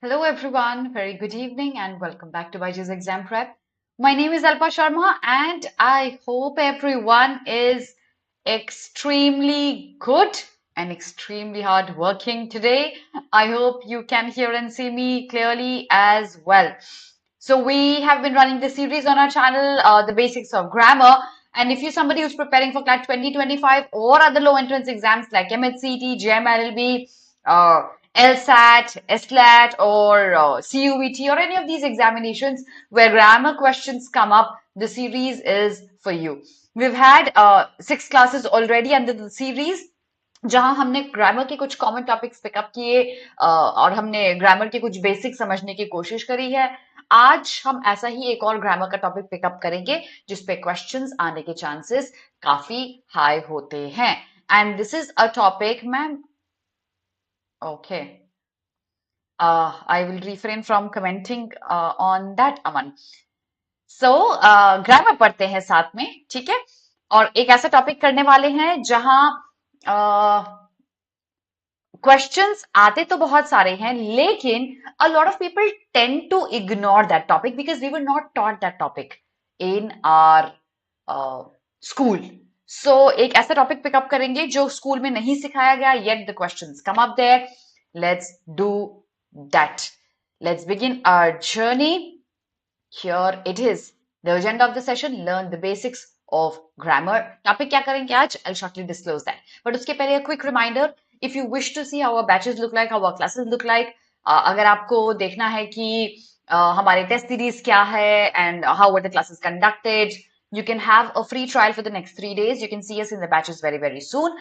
Hello everyone, very good evening and welcome back to BYJU'S Exam Prep. My name is Alpa Sharma and I hope everyone is extremely good and extremely hard working today. I hope you can hear and see me clearly as well. So we have been running this series on our channel, the basics of grammar. And if you're somebody who's preparing for CLAT 2025 or other low entrance exams like MHCT, JMLLB, LSAT, SLAT, or CUET, or any of these examinations where grammar questions come up, the series is for you. We've had 6 classes already under the series, जहां हमने grammar के कुछ common topics pickup किए और हमने grammar के कुछ basic समझने की कोशिश करी है। आज हम ऐसा ही एक और ग्रामर का टॉपिक पिकअप करेंगे जिसपे क्वेश्चंस आने के चांसेस काफी हाई होते हैं। And this is a topic ma'am okay I will refrain from commenting on that, Aman. So, grammar पढ़ते हैं साथ में, ठीक है? और एक ऐसा टॉपिक करने वाले हैं जहां क्वेश्चंस आते तो बहुत सारे हैं, लेकिन a lot of people tend to ignore that topic because we were not taught that topic in our school. So एक ऐसा टॉपिक पिकअप करेंगे जो स्कूल में नहीं सिखाया गया, yet the questions come up there. Let's do that. Let's begin our journey. Here it is. The agenda of the session: learn the basics of grammar. Topic क्या करेंगे आज? I'll shortly disclose that. But उसके पहले a quick reminder: if you wish to see how our batches look like, how our classes look like, अगर आपको देखना है कि हमारे टेस्ट सीरीज क्या है and how were the classes conducted, you can have a free trial for the next 3 days. You can see us in the batches very very soon.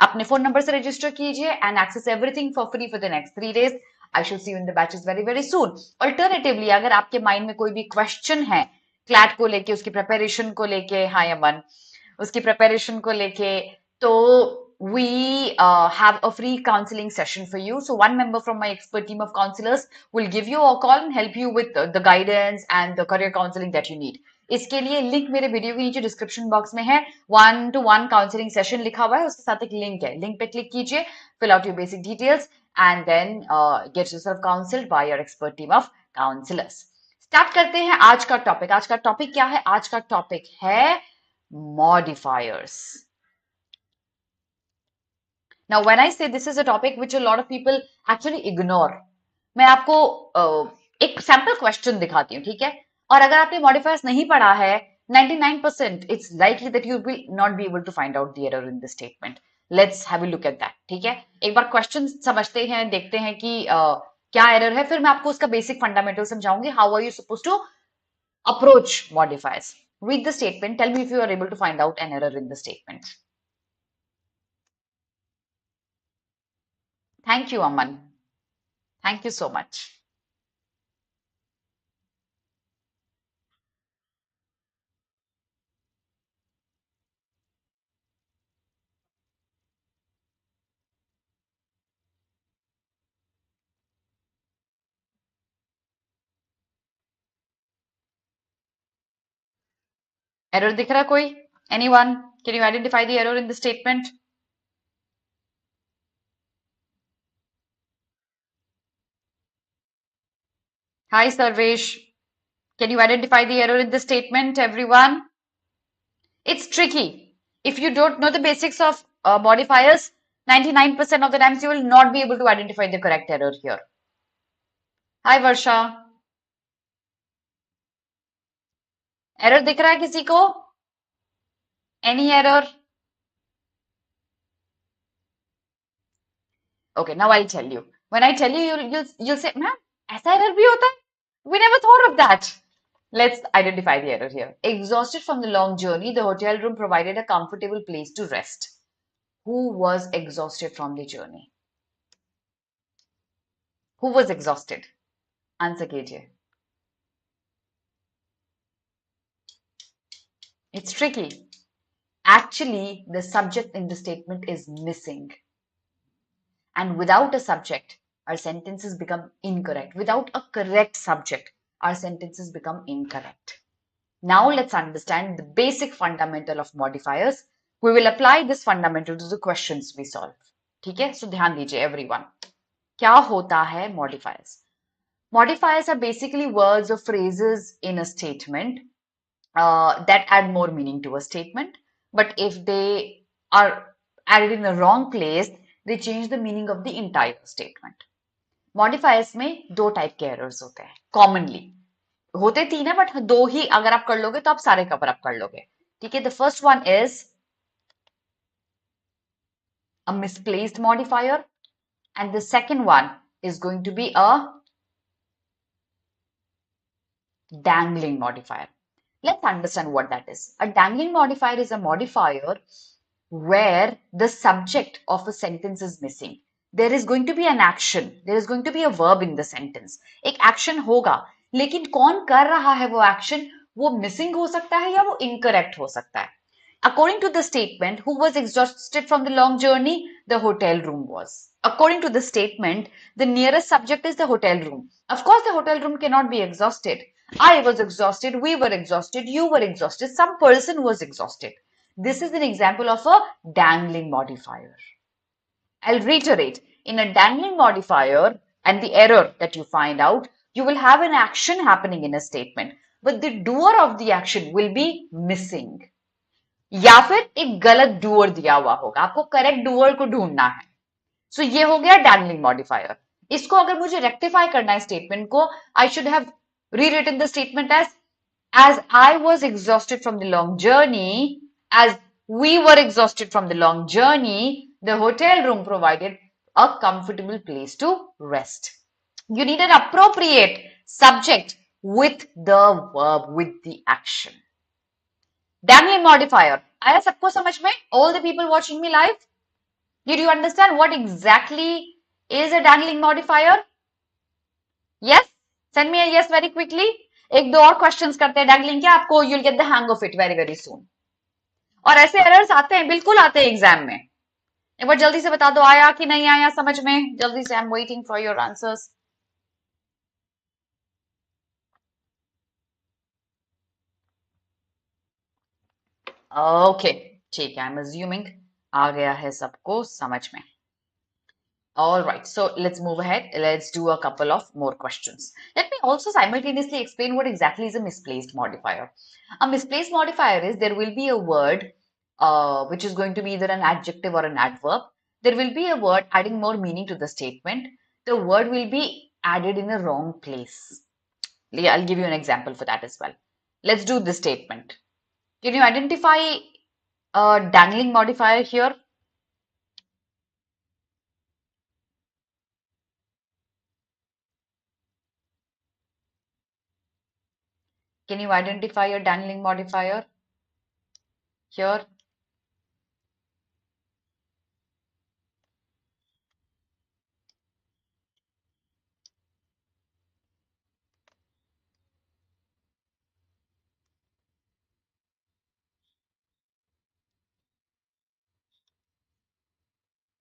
अपने phone number से रजिस्टर कीजिए and access everything for free for the next 3 days. I shall see you in the batches very very soon. Alternatively, अगर आपके mind में कोई भी question है CLAT को लेके, उसकी प्रिपरेशन को लेके, हाय अमन, उसकी प्रिपरेशन को लेके, तो we have a free counseling session for you. So one member from my expert team of counselors will give you a call and help you with the guidance and the career counseling that you need. इसके लिए link मेरे video के नीचे description box में है। 1-to-1 counselling session लिखा हुआ है, उसके साथ एक लिंक है, लिंक पे क्लिक कीजिए, fill out your basic details and then get yourself counseled by your expert team of counselors. Start करते हैं आज का टॉपिक। आज का टॉपिक क्या है? आज का टॉपिक है modifiers. Now when I say this is a topic which a lot of people actually ignore, मैं आपको एक सैम्पल क्वेश्चन दिखाती हूँ, ठीक है? और अगर आपने मॉडिफायर्स नहीं पढ़ा है, 99% it's likely that you will not be able to find out the error in the statement. Let's have a look at that, ठीक है? एक बार क्वेश्चन समझते हैं, देखते हैं कि क्या एरर है, फिर मैं आपको उसका बेसिक फंडामेंटल समझाऊंगी. How are you suppose to approach modifiers? Read the statement, tell me if you are able to find out an error in the statement. Thank you, Aman. Thank you so much. Error दिख रहा कोई? Anyone? Can you identify the error in the statement? Hi, Sarvesh. Can you identify the error in the statement, everyone? It's tricky. If you don't know the basics of modifiers, 99% of the times you will not be able to identify the correct error here. Hi, Varsha. Error दिख रहा है किसी को? Any error? Okay, now I'll tell you. When I tell you, you'll say, "Ma'am, ऐसा error भी होता है? We never thought of that." Let's identify the error here. Exhausted from the long journey, the hotel room provided a comfortable place to rest. Who was exhausted from the journey? Who was exhausted? Answer कीजिए. It's tricky. Actually, the subject in the statement is missing. And without a subject, our sentences become incorrect. Without a correct subject, our sentences become incorrect. Now let's understand the basic fundamental of modifiers. We will apply this fundamental to the questions we solve. ठीक है? So ध्यान दीजिए everyone. क्या होता है modifiers? Modifiers are basically words or phrases in a statement that add more meaning to a statement. But if they are added in the wrong place, they change the meaning of the entire statement. Modifiers में दो type के errors होते हैं commonly, होते तीन है but दो ही अगर आप कर लोगे तो आप सारे कवर अप कर लोगे. ठीक है, the first one is a misplaced modifier and the second one is going to be a dangling modifier. Let's understand what that is. A dangling modifier is a modifier where the subject of a sentence is missing. There is going to be an action, there is going to be a verb in the sentence. एक action होगा, लेकिन कौन कर रहा है वो action, वो missing हो सकता है या वो incorrect हो सकता है. According to the statement, who was exhausted from the long journey? The hotel room was. According to the statement, the nearest subject is the hotel room. Of course, the hotel room cannot be exhausted. I was exhausted, we were exhausted, you were exhausted, some person was exhausted. This is an example of a dangling modifier. I'll reiterate, in a dangling modifier and the error that you find out, you will have an action happening in a statement, but the doer of the action will be missing. या फिर एक गलत doer दिया हुआ होगा, आपको correct doer को ढूंढना है. सो ये हो गया डैंगलिंग मॉडिफायर. इसको अगर मुझे रेक्टिफाई करना है स्टेटमेंट को, I should have rewritten the statement as I was exhausted from the long journey, as we were exhausted from the long journey, the hotel room provided a comfortable place to rest. You need an appropriate subject with the verb, with the action. Dangling modifier. आया सबको समझ में? All the people watching me live? Did you understand what exactly is a dangling modifier? Yes? Send me a yes very quickly. एक दो और questions करते हैं dangling के, आपको you'll get the hang of it very very soon. और ऐसे errors आते हैं, बिल्कुल आते हैं एग्जाम में. एक बार जल्दी से बता दो आया कि नहीं आया समझ में, जल्दी से. I'm waiting for your answers. Okay, ठीक है. I'm assuming आ गया है सबको समझ में. All right, so let's move ahead. Let's do a couple of more questions. Let me also simultaneously explain what exactly is a misplaced modifier. A misplaced modifier is there will be a word which is going to be either an adjective or an adverb. There will be a word adding more meaning to the statement. The word will be added in a wrong place. I'll give you an example for that as well. Let's do this statement. Can you identify a dangling modifier here? Can you identify a dangling modifier here?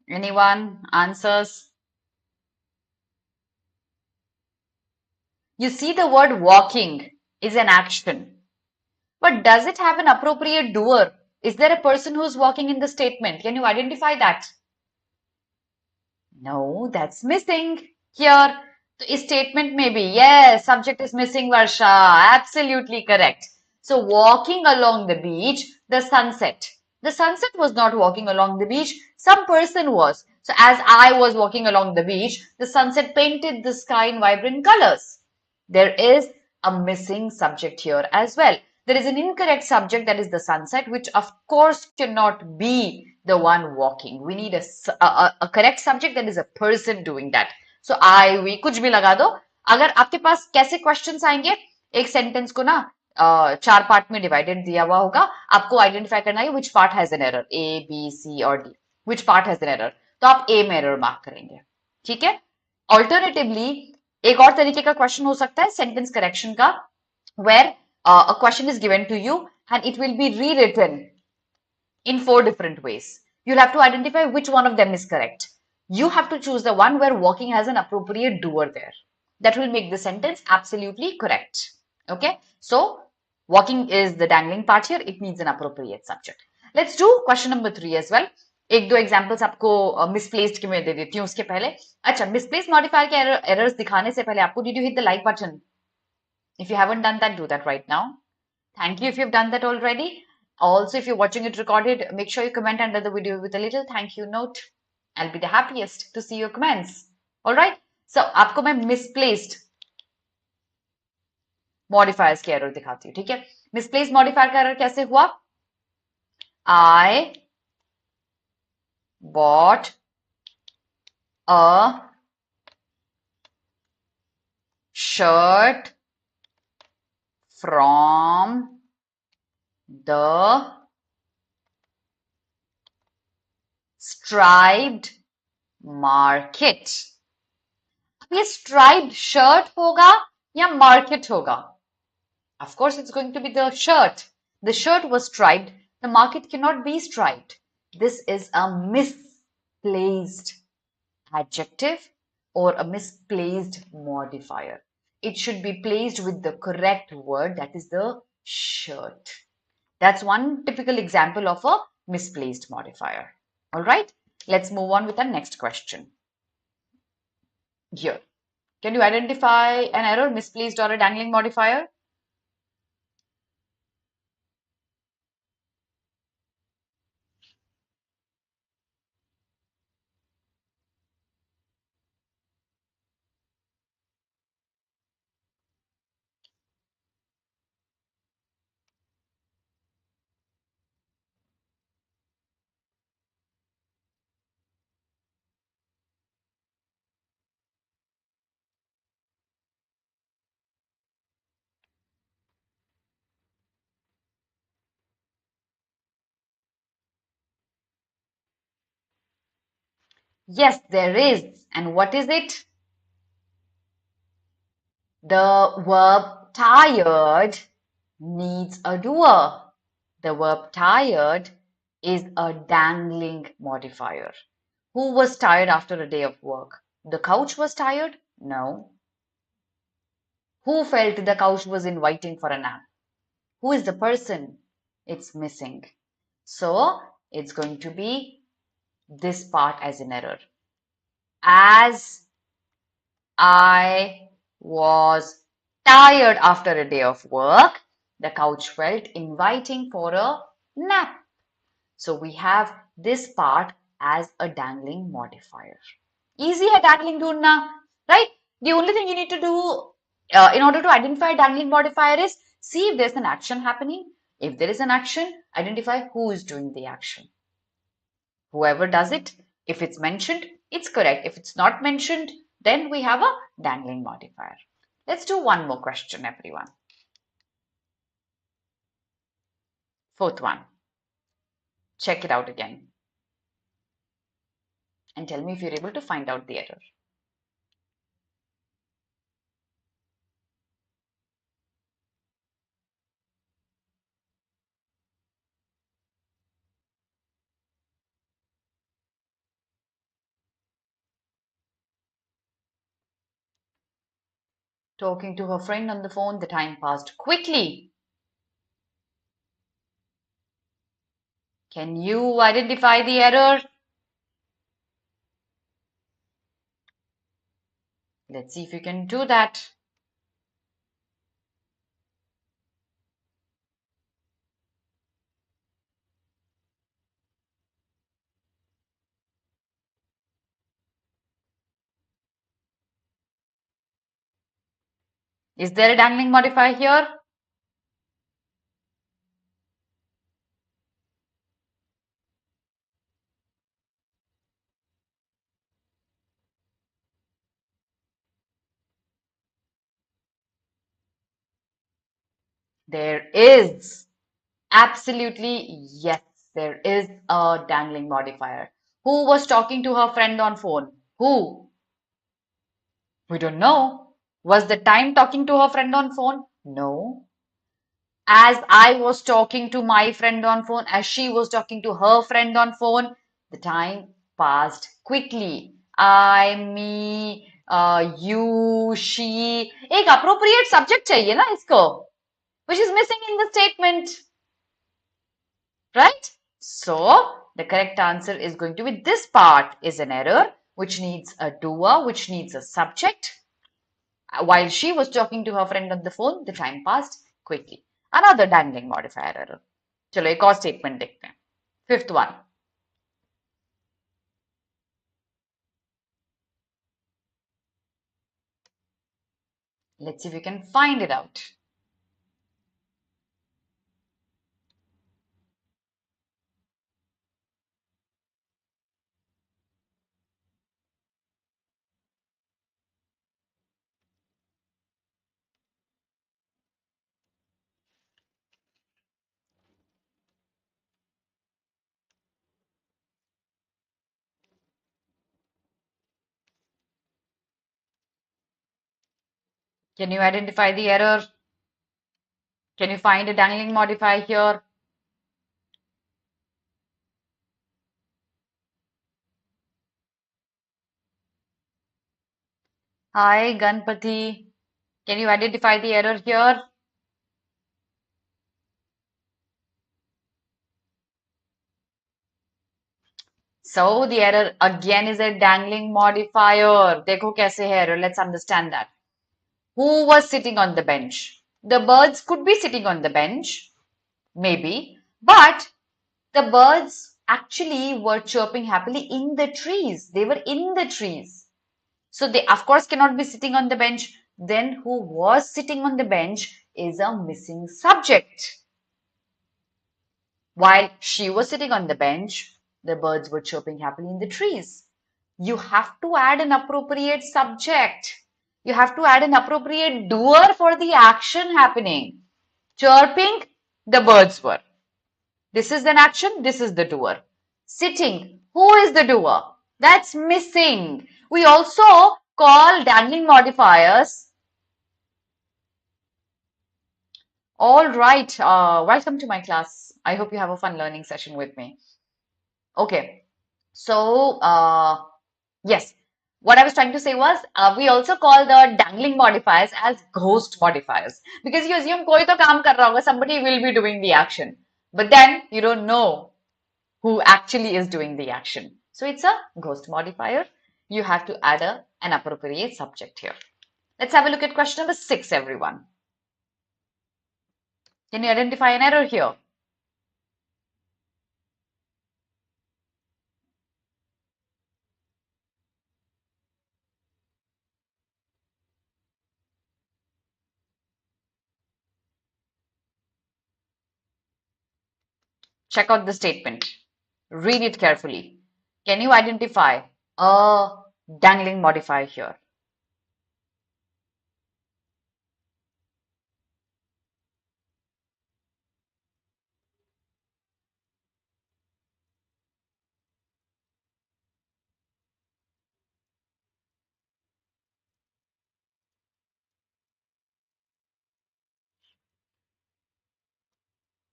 Anyone? Answers? You see, the word walking is an action. But does it have an appropriate doer? Is there a person who's walking in the statement? Can you identify that? No, that's missing here. So, statement may be, yes, subject is missing, Varsha. Absolutely correct. So, walking along the beach, the sunset. The sunset was not walking along the beach. Some person was. So, as I was walking along the beach, the sunset painted the sky in vibrant colors. There is a missing subject here as well. There is an incorrect subject, that is the sunset, which of course cannot be the one walking. We need a correct subject, that is a person doing that. So I, we, कुछ भी लगा दो. अगर आपके पास कैसे questions आएंगे, एक sentence को ना चार पार्ट में divided दिया हुआ होगा, आपको identify करना है which part has an error, A, B, C और D. Which part has an error? तो आप A में error mark करेंगे. ठीक है? Alternatively, एक और तरीके का क्वेश्चन हो सकता है सेंटेंस करेक्शन का, where a question is given to you and it will be rewritten in 4 different ways. You'll have to identify which one of them is correct. You have to choose the one where walking has an appropriate doer there. That will make the sentence absolutely correct. Okay, so walking is the dangling part here. It needs an appropriate subject. Let's do question number 3 as well. एक दो examples आपको misplaced के मैं दे देती हूँ उसके पहले. अच्छा, मिसप्लेस्ड मॉडिफायर के एरर्स दिखाने से पहले आपको, did you hit the like button? If you haven't done that, do that right now. Thank you if you've done that already. Also, if you're watching it recorded, make sure you comment under the video with a little thank you note. I'll be the happiest to see your comments. All right. So, आपको मैं misplaced modifiers के error दिखाती हूँ, ठीक है? Misplaced modifier का error कैसे हुआ? I bought a shirt from the striped market. अब ये striped shirt होगा या market होगा? Of course, it's going to be the shirt. The shirt was striped. The market cannot be striped. This is a misplaced adjective or a misplaced modifier. It should be placed with the correct word, that is the shirt. That's one typical example of a misplaced modifier. All right, let's move on with the next question. Here, can you identify an error, misplaced or a dangling modifier? Yes, there is. And what is it? The verb tired needs a doer. The verb tired is a dangling modifier. Who was tired after a day of work? The couch was tired? No. Who felt the couch was inviting for a nap? Who is the person? It's missing. So it's going to be this part as an error. As I was tired after a day of work, the couch felt inviting for a nap. So we have this part as a dangling modifier. Easy है dangling ढूंढना, right? The only thing you need to do in order to identify a dangling modifier is see if there's an action happening. If there is an action, identify who is doing the action. Whoever does it, if it's mentioned, it's correct. If it's not mentioned, then we have a dangling modifier. Let's do one more question, everyone. Fourth one. Check it out again. And tell me if you're able to find out the error. Talking to her friend on the phone, the time passed quickly. Can you identify the error? Let's see if you can do that. Is there a dangling modifier here? There is. Absolutely, yes, there is a dangling modifier. Who was talking to her friend on phone? Who? We don't know. Was the time talking to her friend on phone? No. As I was talking to my friend on phone, as she was talking to her friend on phone, the time passed quickly. I, me, you, she. एक appropriate subject चाहिए ना इसको, which is missing in the statement. Right? So the correct answer is going to be this part is an error which needs a doer, which needs a subject. While she was talking to her friend on the phone, the time passed quickly. Another dangling modifier error. चलो एक और statement देखते हैं. Fifth one. Let's see if we can find it out. Can you identify the error? Can you find a dangling modifier here? Hi, Ganpati. Can you identify the error here? So the error again is a dangling modifier. देखो कैसे है error. Let's understand that. Who was sitting on the bench? The birds could be sitting on the bench, maybe, but the birds actually were chirping happily in the trees. They were in the trees. So they, of course, cannot be sitting on the bench. Then who was sitting on the bench is a missing subject. While she was sitting on the bench, the birds were chirping happily in the trees. You have to add an appropriate subject. You have to add an appropriate doer for the action happening. Chirping, the birds were. This is an action, this is the doer. Sitting, who is the doer? That's missing. We also call dangling modifiers. All right, welcome to my class. I hope you have a fun learning session with me. Okay, so yes, what I was trying to say was we also call the dangling modifiers as ghost modifiers because you assume koi to kaam kar raha hoga, somebody will be doing the action, but then you don't know who actually is doing the action. So it's a ghost modifier. You have to add an appropriate subject here. Let's have a look at question number 6, everyone. Can you identify an error here? Check out the statement. Read it carefully. Can you identify a dangling modifier here?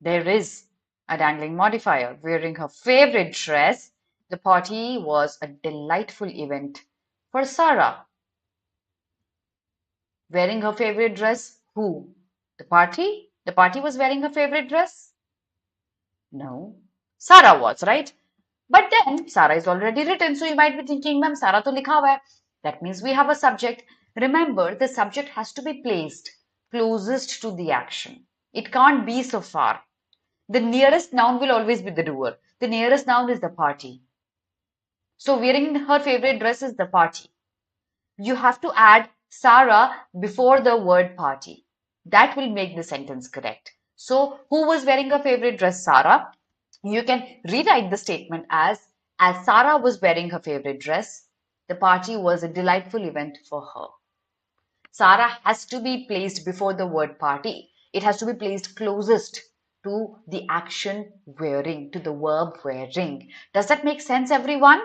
There is a dangling modifier. Wearing her favorite dress, the party was a delightful event for Sarah. Wearing her favorite dress, who? The party? The party was wearing her favorite dress? No. Sarah was, right? But then Sarah is already written, so you might be thinking, ma'am, Sarah to likha hua hai. That means we have a subject. Remember, the subject has to be placed closest to the action. It can't be so far. The nearest noun will always be the doer. The nearest noun is the party. So wearing her favorite dress is the party. You have to add Sarah before the word party. That will make the sentence correct. So who was wearing her favorite dress? Sarah. You can rewrite the statement as Sarah was wearing her favorite dress, the party was a delightful event for her. Sarah has to be placed before the word party. It has to be placed closest to the action wearing, to the verb wearing. Does that make sense, everyone?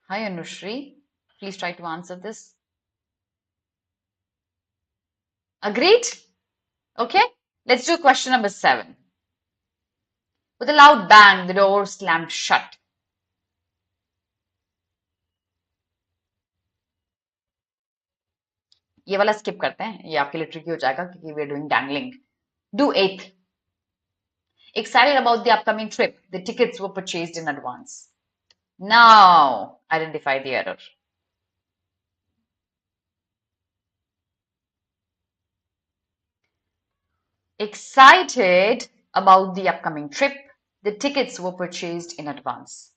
Hi, Anushri. Please try to answer this. Agreed? Okay, let's do question number 7. With a loud bang, the door slammed shut. ये वाला skip करते हैं, ये आपके लिए tricky हो जाएगा क्योंकि we are doing dangling. Do 8th. Excited about the upcoming trip. The tickets were purchased in advance. Now, identify the error. Excited about the upcoming trip. The tickets were purchased in advance.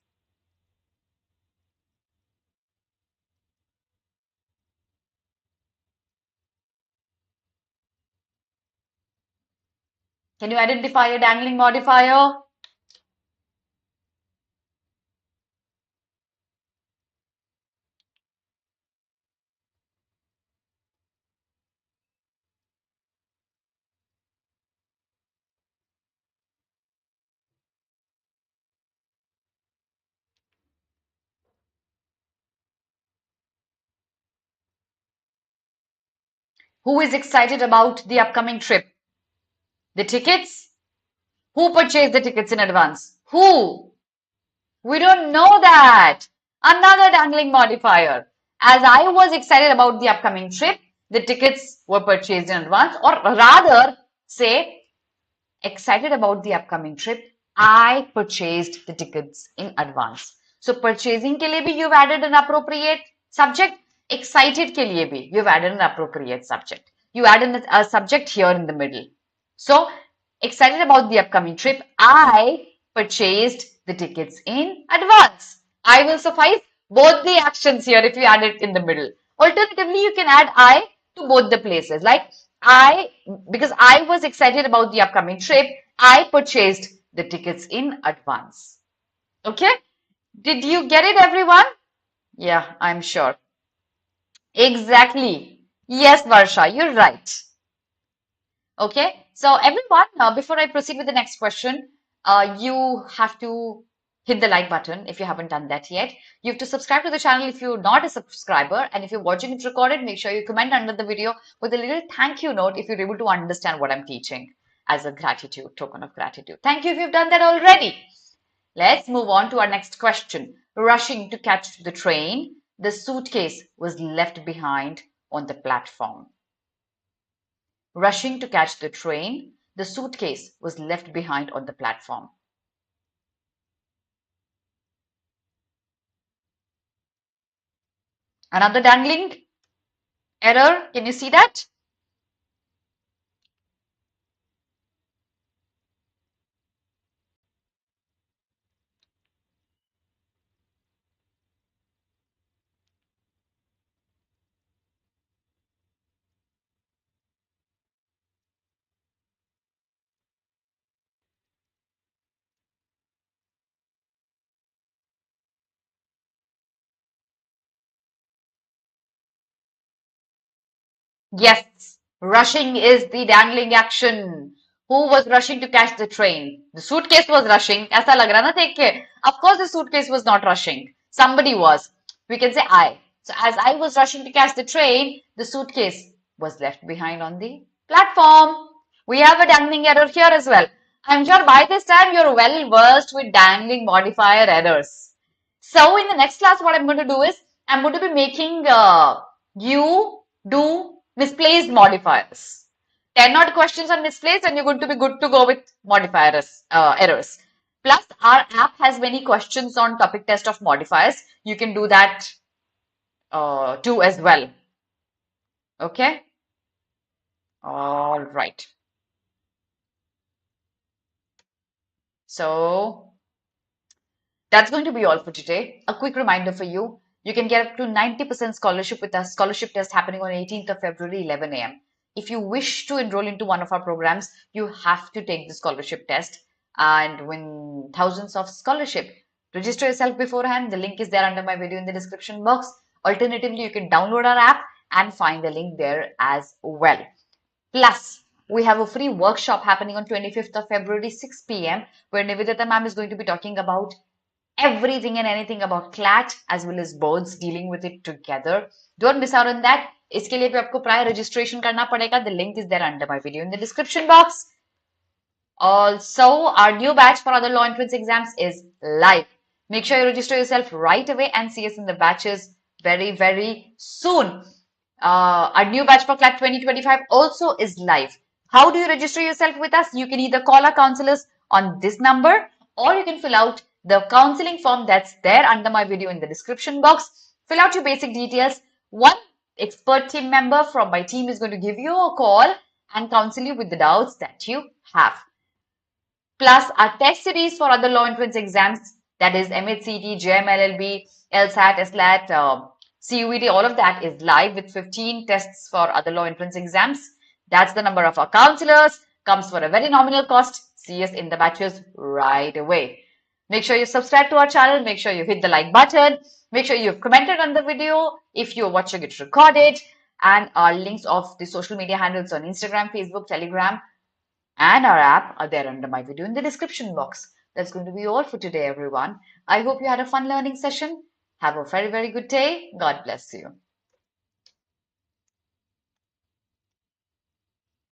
Can you identify a dangling modifier? Who is excited about the upcoming trip? The tickets? Who purchased the tickets in advance? Who? We don't know that. Another dangling modifier. As I was excited about the upcoming trip, the tickets were purchased in advance, or rather, say, excited about the upcoming trip, I purchased the tickets in advance. So, purchasing ke liye bhi you've added an appropriate subject. Excited ke liye bhi you've added an appropriate subject. You added a subject here in the middle. So, excited about the upcoming trip, I purchased the tickets in advance. I will suffice both the actions here if you add it in the middle. Alternatively, you can add I to both the places. Like because I was excited about the upcoming trip, I purchased the tickets in advance. Okay? Did you get it, everyone? Yeah, I'm sure. Exactly. Yes, Varsha, you're right. Okay, so everyone, before I proceed with the next question, you have to hit the like button if you haven't done that yet. You have to subscribe to the channel if you're not a subscriber, and if you're watching it recorded, make sure you comment under the video with a little thank you note if you're able to understand what I'm teaching as a gratitude, token of gratitude. Thank you if you've done that already. Let's move on to our next question. Rushing to catch the train, the suitcase was left behind on the platform. Rushing to catch the train, the suitcase was left behind on the platform. Another dangling error. Can you see that? Yes, rushing is the dangling action. Who was rushing to catch the train? The suitcase was rushing. ऐसा लग रहा ना देख के. Of course, the suitcase was not rushing. Somebody was. We can say I. So as I was rushing to catch the train, the suitcase was left behind on the platform. We have a dangling error here as well. I'm sure by this time you're well versed with dangling modifier errors. So in the next class, what I'm going to do is I'm going to be making you do misplaced modifiers. 10 odd questions on misplaced and you're going to be good to go with modifiers errors. Plus, our app has many questions on topic test of modifiers. You can do that too as well. Okay? All right. So, that's going to be all for today. A quick reminder for you. You can get up to 90% scholarship with our scholarship test happening on 18th of February, 11 a.m. If you wish to enroll into one of our programs, you have to take the scholarship test and win thousands of scholarship. Register yourself beforehand. The link is there under my video in the description box. Alternatively, you can download our app and find the link there as well. Plus, we have a free workshop happening on 25th of February, 6 p.m. where Nivedita ma'am is going to be talking about everything and anything about CLAT as well as BYJU'S, dealing with it together. Don't miss out on that. इसके लिए भी आपको prior registration करना पड़ेगा. The link is there under my video in the description box. Also, our new batch for other law entrance exams is live. Make sure you register yourself right away and see us in the batches very, very soon. Our new batch for CLAT 2025 also is live. How do you register yourself with us? You can either call our counselors on this number, or you can fill out the counseling form that's there under my video in the description box. Fill out your basic details. One expert team member from my team is going to give you a call and counsel you with the doubts that you have. Plus our test series for other law entrance exams, that is MHCT, JMLLB, LSAT, SLAT, CUET, all of that is live with 15 tests for other law entrance exams. That's the number of our counselors, comes for a very nominal cost. See us in the batches right away. Make sure you subscribe to our channel, make sure you hit the like button, make sure you've commented on the video if you're watching it recorded, and our links of the social media handles on Instagram, Facebook, Telegram, and our app are there under my video in the description box. That's going to be all for today, everyone. I hope you had a fun learning session. Have a very, very good day. God bless you.